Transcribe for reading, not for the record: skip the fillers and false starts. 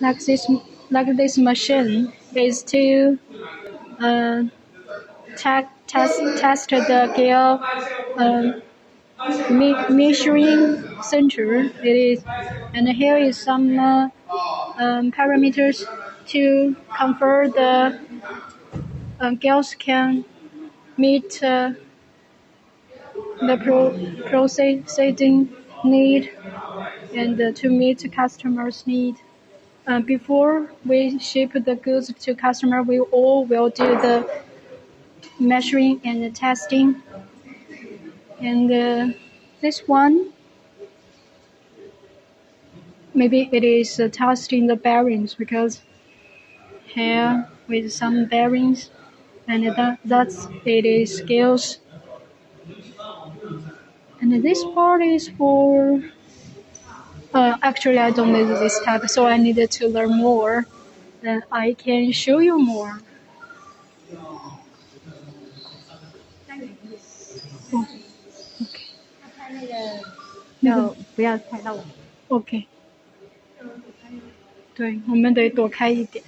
like this machine is to test the gear measuring center. It is, and here is some parameters to confirm the gears can meet the processing need and to meet customers' need. Before we ship the goods to customer, we all will do the measuring and the testing. And this one, maybe it is testing the bearings because here with some bearings, and that's it is scales. And this part is for. Actually, I don't know this type, so I needed to learn more. Then I can show you more. Oh, okay. 不要踩到我。OK。对，我们得躲开一点。